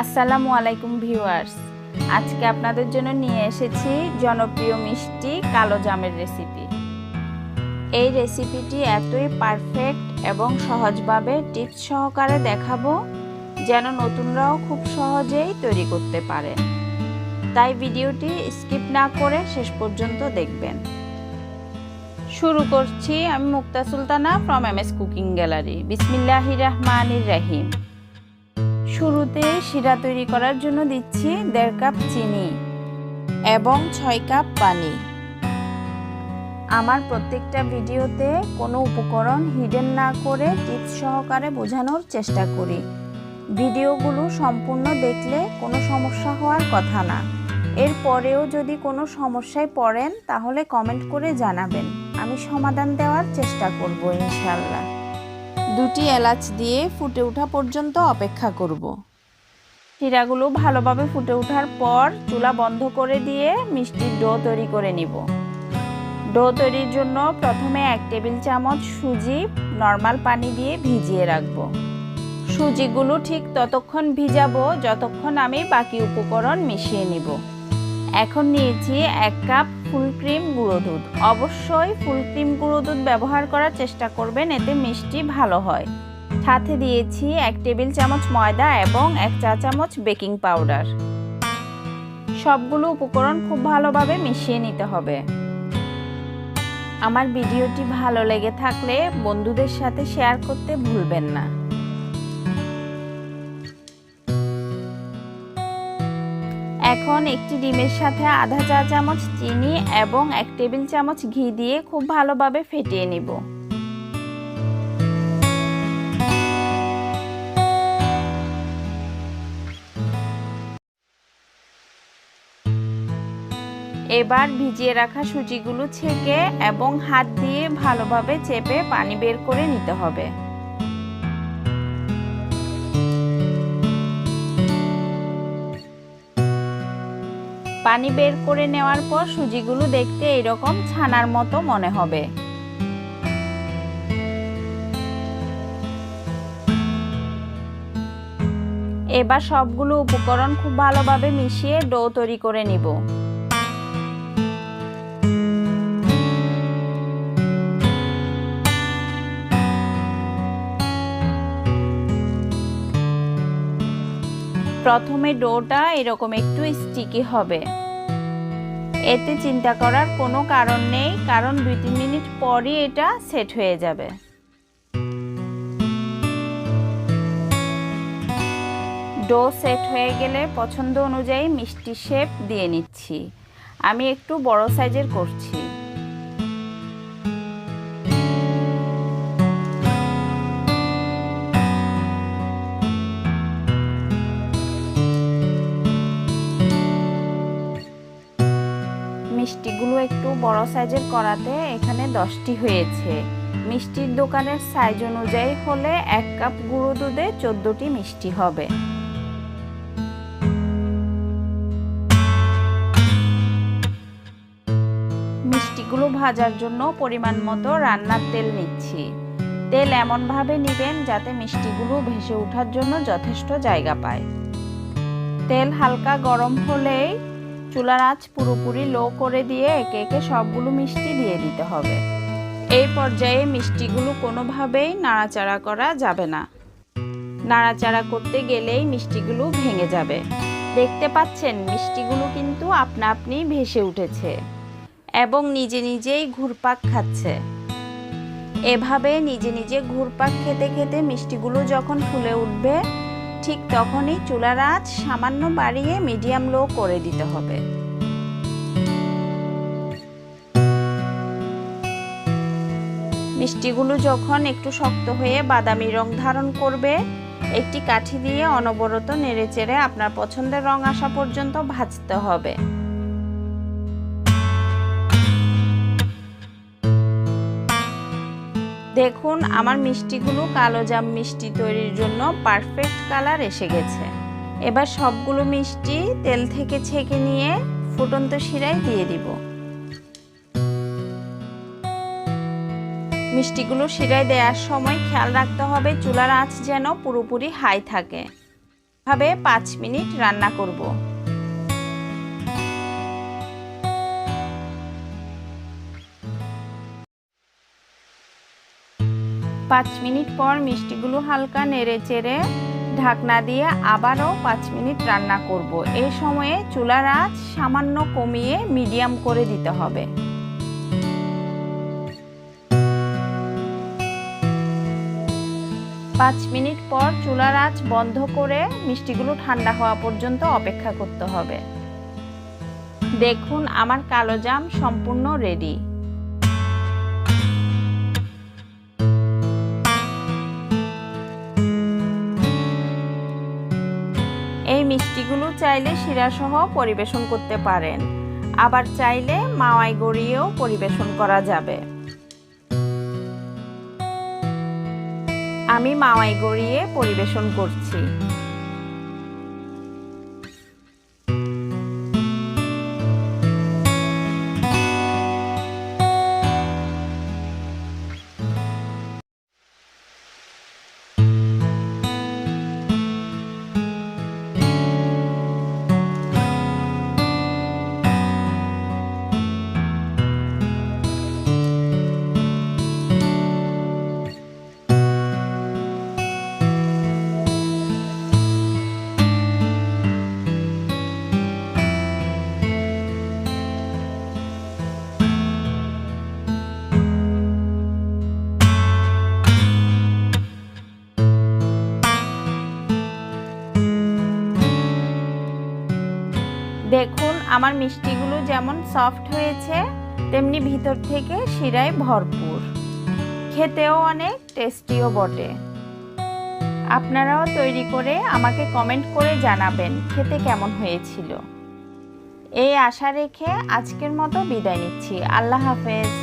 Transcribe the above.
আসসালামু আলাইকুম ভিউয়ার্স, আজকে আপনাদের জন্য নিয়ে এসেছি জনপ্রিয় মিষ্টি কালো জামের রেসিপি। এই রেসিপিটি এতই পারফেক্ট এবং সহজভাবে টিপস সহকারে দেখাবো যেন নতুনরাও খুব সহজেই তৈরি করতে পারে। তাই ভিডিওটি স্কিপ না করে শেষ পর্যন্ত দেখবেন। শুরু করছি আমি Mukta Sultana from MS cooking gallery. বিসমিল্লাহির রহমানির রহিম। শুরুতে শিরা তৈরি করার জন্য দিচ্ছি 1.5 কাপ চিনি এবং 6 কাপ পানি। আমার প্রত্যেকটা ভিডিওতে কোনো উপকরণ হিডেন না করে টিপস সহকারে বোঝানোর চেষ্টা করি। ভিডিওগুলো সম্পূর্ণ দেখলে কোনো সমস্যা হওয়ার কথা না। এরপরেও যদি কোনো সমস্যায় পড়েন তাহলে কমেন্ট করে জানাবেন, আমি সমাধান দেওয়ার চেষ্টা করব ইনশাআল্লাহ। 2টি এলাচ দিয়ে ফুটে ওঠা পর্যন্ত অপেক্ষা করব। শিরাগুলো ভালোভাবে ফুটে ওঠার পর চুলা বন্ধ করে দিয়ে মিষ্টির ডো তৈরি করে নিব। ডো তৈরির জন্য প্রথমে 1 টেবিল চামচ সুজি নরমাল পানি দিয়ে ভিজিয়ে রাখব। সুজিগুলো ঠিক ততক্ষণ ভিজাবো যতক্ষণ আমি বাকি উপকরণ মিশিয়ে নিব। এখন নিয়েছি 1 কাপ ফুল ক্রিম গুঁড়ো দুধ। অবশ্যই ফুল ক্রিম গুঁড়ো দুধ ব্যবহার করার চেষ্টা করবেন, এতে মিষ্টি ভালো হয়। সাথে দিয়েছি 1 টেবিল চামচ ময়দা এবং 1 চা চামচ বেকিং পাউডার। সবগুলো উপকরণ খুব ভালোভাবে মিশিয়ে নিতে হবে। আমার ভিডিওটি ভালো লেগে থাকলে বন্ধুদের সাথে শেয়ার করতে ভুলবেন না। এখন একটি ডিমের সাথে আধা চা চামচ চিনি এবং 1 টেবিল চামচ ঘি দিয়ে খুব ভালোভাবে ফেটিয়ে নিব। এবার ভিজিয়ে রাখা সুজিগুলো ছেঁকে এবং হাত দিয়ে ভালোভাবে চেপে পানি বের করে নিতে হবে। পানি বের করে নেওয়ার পর সুজিগুলো দেখতে এরকম ছানার মতো মনে হবে। এবার সবগুলো উপকরণ খুব ভালোভাবে মিশিয়ে ডো তৈরি করে নিব। প্রথমে ডোটা এরকম একটু স্টিকি হবে, এতে চিন্তা করার কোনো কারণ নেই, কারণ 2-3 মিনিট পরই এটা সেট হয়ে যাবে। ডো সেট হয়ে গেলে পছন্দ অনুযায়ী মিষ্টি শেপ দিয়ে নিচ্ছি। আমি একটু বড় সাইজের করছি। মিষ্টিগুলো একটু বড় সাইজের করাতে এখানে 10টি হয়েছে। মিষ্টির দোকানের সাইজ অনুযায়ী হলে 1 কাপ গুঁড়ো দুধে 14টি মিষ্টি হবে। মিষ্টিগুলো ভাজার জন্য পরিমাণ মতো রান্নার তেল নিচ্ছি। তেল এমনভাবে নেবেন যাতে মিষ্টিগুলো ভেসে ওঠার জন্য যথেষ্ট জায়গা পায়। তেল হালকা গরম হলেই চুলার আঁচ পুরোপুরি লো করে দিয়ে একে একে সবগুলো মিষ্টি দিয়ে দিতে হবে। এই পর্যায়ে মিষ্টিগুলো কোনোভাবেই নাড়াচাড়া করা যাবে না। নাড়াচাড়া করতে গেলেই মিষ্টিগুলো ভেঙে যাবে। দেখতে পাচ্ছেন মিষ্টিগুলো কিন্তু আপনা আপনি ভেসে উঠেছে এবং নিজে নিজেই ঘুরপাক খাচ্ছে। এভাবে নিজে নিজে ঘুরপাক খেতে খেতে মিষ্টিগুলো যখন ফুলে উঠবে ঠিক তখনই চুলার আঁচ সামান্য বাড়িয়ে মিডিয়াম লো করে দিতে হবে। মিষ্টিগুলো যখন একটু শক্ত হয়ে বাদামি রং ধারণ করবে, একটি কাঠি দিয়ে অনবরত নেড়েচেড়ে আপনার পছন্দের রং আসা পর্যন্ত ভাজতে হবে। দেখুন আমার মিষ্টিগুলো কালো জাম মিষ্টি তৈরির জন্য পারফেক্ট কালার এসে গেছে। এবার সবগুলো মিষ্টি তেল থেকে ছেঁকে নিয়ে ফুটন্ত শিরায় দিয়ে দিব। মিষ্টিগুলো শিরায় দেওয়ার সময় খেয়াল রাখতে হবে চুলার আঁচ যেন পুরোপুরি হাই থাকে। ভাবে 5 মিনিট রান্না করব। 5 মিনিট পর মিষ্টিগুলো হালকা নেড়েচেড়ে ঢাকনা দিয়ে আবারও 5 মিনিট রান্না করব। এই সময়ে চুলার আঁচ সামান্য কমিয়ে মিডিয়াম করে দিতে হবে। 5 মিনিট পর চুলার আঁচ বন্ধ করে মিষ্টিগুলো ঠান্ডা হওয়া পর্যন্ত অপেক্ষা করতে হবে। দেখুন আমার কালো জাম সম্পূর্ণ রেডি। এই মিষ্টিগুলো চাইলে শিরা সহ পরিবেশন করতে পারেন, আবার চাইলে মাওয়ায় গড়িয়েও পরিবেশন করা যাবে। আমি মাওয়ায় গড়িয়ে পরিবেশন করছি। দেখুন আমার মিষ্টিগুলো যেমন সফট হয়েছে তেমনি ভিতর থেকে শিরায় ভরপুর, খেতেও অনেক টেস্টিও বটে। আপনারাও তৈরি করে আমাকে কমেন্ট করে জানাবেন খেতে কেমন হয়েছিল। এই আশা রেখে আজকের মতো বিদায় নিচ্ছি। আল্লাহ হাফেজ।